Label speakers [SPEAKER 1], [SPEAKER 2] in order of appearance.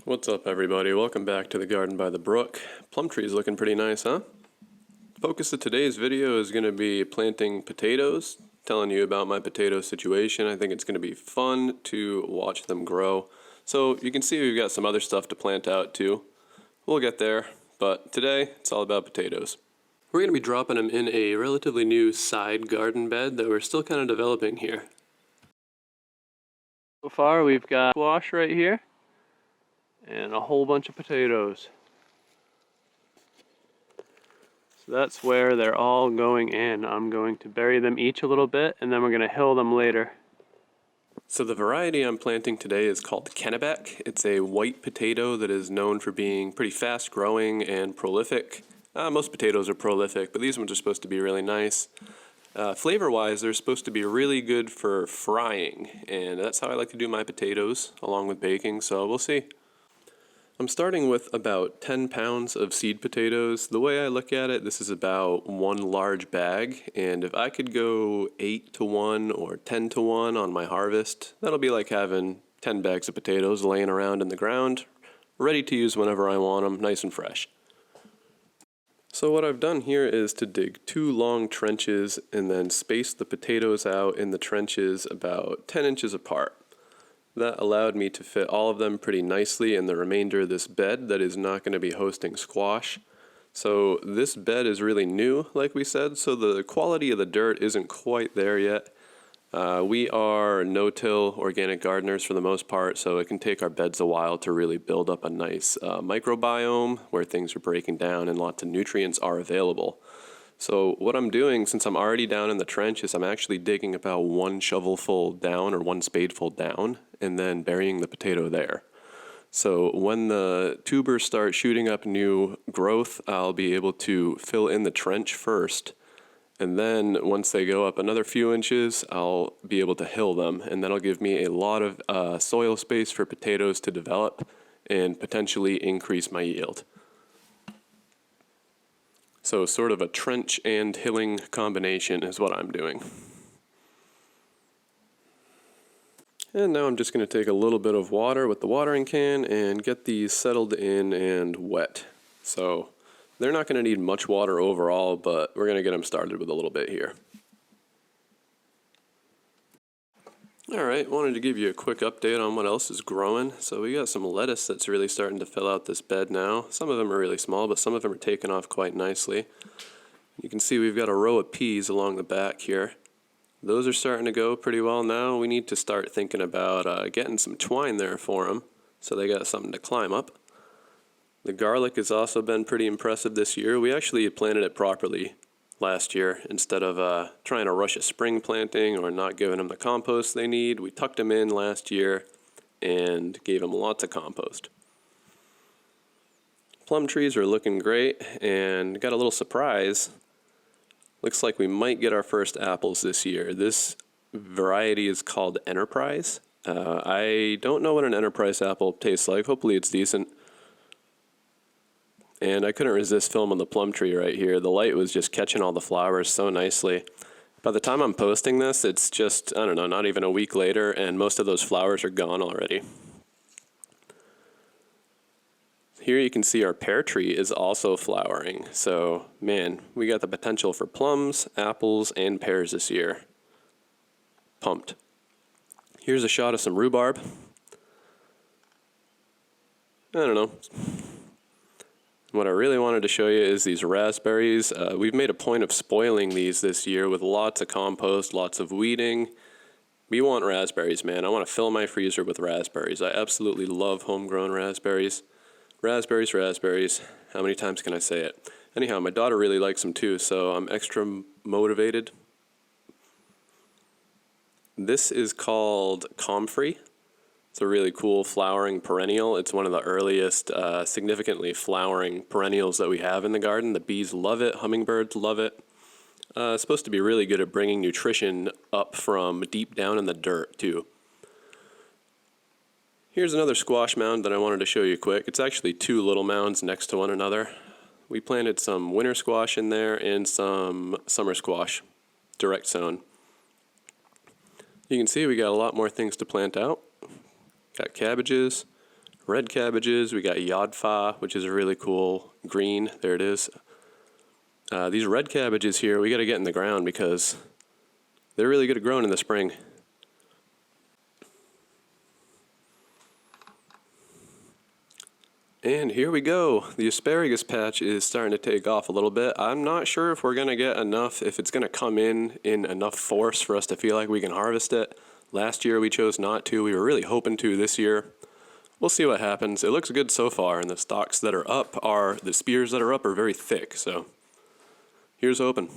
[SPEAKER 1] What's up, everybody? Welcome back to the garden by the brook. Plum tree's looking pretty nice, huh? The focus of today's video is going to be planting potatoes, telling you about my potato situation. I think it's going to be fun to watch them grow. So you can see we've got some other stuff to plant out too. We'll get there, but today it's all about potatoes. We're going to be dropping them in a relatively new side garden bed that we're still kind of developing here. So far we've got squash right here and a whole bunch of potatoes. So that's where they're all going in. I'm going to bury them each a little bit and then we're going to hill them later. So the variety I'm planting today is called Kennebec. It's a white potato that is known for being pretty fast growing and prolific. Most potatoes are prolific, but these ones are supposed to be really nice. Flavor-wise, they're supposed to be really good for frying, and that's how I like to do my potatoes, along with baking, so we'll see. I'm starting with about 10 pounds of seed potatoes. The way I look at it, this is about one large bag, and if I could go 8 to 1 or 10 to 1 on my harvest, that'll be like having 10 bags of potatoes laying around in the ground, ready to use whenever I want them, nice and fresh. So what I've done here is to dig 2 long trenches and then space the potatoes out in the trenches about 10 inches apart. That allowed me to fit all of them pretty nicely in the remainder of this bed that is not going to be hosting squash. So this bed is really new, like we said, so the quality of the dirt isn't quite there yet. We are no-till organic gardeners for the most part, so it can take our beds a while to really build up a nice microbiome where things are breaking down and lots of nutrients are available. So what I'm doing, since I'm already down in the trench, is I'm actually digging about 1 shovelful down or 1 spadeful down and then burying the potato there. So when the tubers start shooting up new growth, I'll be able to fill in the trench first. And then once they go up another few inches, I'll be able to hill them, and that'll give me a lot of soil space for potatoes to develop and potentially increase my yield. So sort of a trench and hilling combination is what I'm doing. And now I'm just going to take a little bit of water with the watering can and get these settled in and wet. So they're not going to need much water overall, but we're going to get them started with a little bit here. Alright, wanted to give you a quick update on what else is growing. So we got some lettuce that's really starting to fill out this bed now. Some of them are really small, but some of them are taking off quite nicely. You can see we've got a row of peas along the back here. Those are starting to go pretty well now. We need to start thinking about getting some twine there for them so they got something to climb up. The garlic has also been pretty impressive this year. We actually planted it properly last year instead of trying to rush a spring planting or not giving them the compost they need. We tucked them in last year and gave them lots of compost. Plum trees are looking great and got a little surprise. Looks like we might get our first apples this year. This variety is called Enterprise. I don't know what an Enterprise apple tastes like. Hopefully it's decent. And I couldn't resist filming the plum tree right here. The light was just catching all the flowers so nicely. By the time I'm posting this, it's just, I don't know, not even a week later, and most of those flowers are gone already. Here you can see our pear tree is also flowering. So, man, we got the potential for plums, apples, and pears this year. Pumped. Here's a shot of some rhubarb. I don't know. What I really wanted to show you is these raspberries. We've made a point of spoiling these this year with lots of compost, lots of weeding. We want raspberries, man. I want to fill my freezer with raspberries. I absolutely love homegrown raspberries. Raspberries, raspberries. How many times can I say it? Anyhow, my daughter really likes them too, so I'm extra motivated. This is called comfrey. It's a really cool flowering perennial. It's one of the earliest significantly flowering perennials that we have in the garden. The bees love it. Hummingbirds love it. It's supposed to be really good at bringing nutrition up from deep down in the dirt, too. Here's another squash mound that I wanted to show you quick. It's actually 2 little mounds next to one another. We planted some winter squash in there and some summer squash, direct sown. You can see we got a lot more things to plant out. Got cabbages, red cabbages. We got yodfa, which is a really cool green. There it is. These red cabbages here, we got to get in the ground because they're really good at growing in the spring. And here we go. The asparagus patch is starting to take off a little bit. I'm not sure if we're going to get enough, if it's going to come in enough force for us to feel like we can harvest it. Last year we chose not to. We were really hoping to this year. We'll see what happens. It looks good so far, and the stalks that are up the spears that are up are very thick. So here's hoping.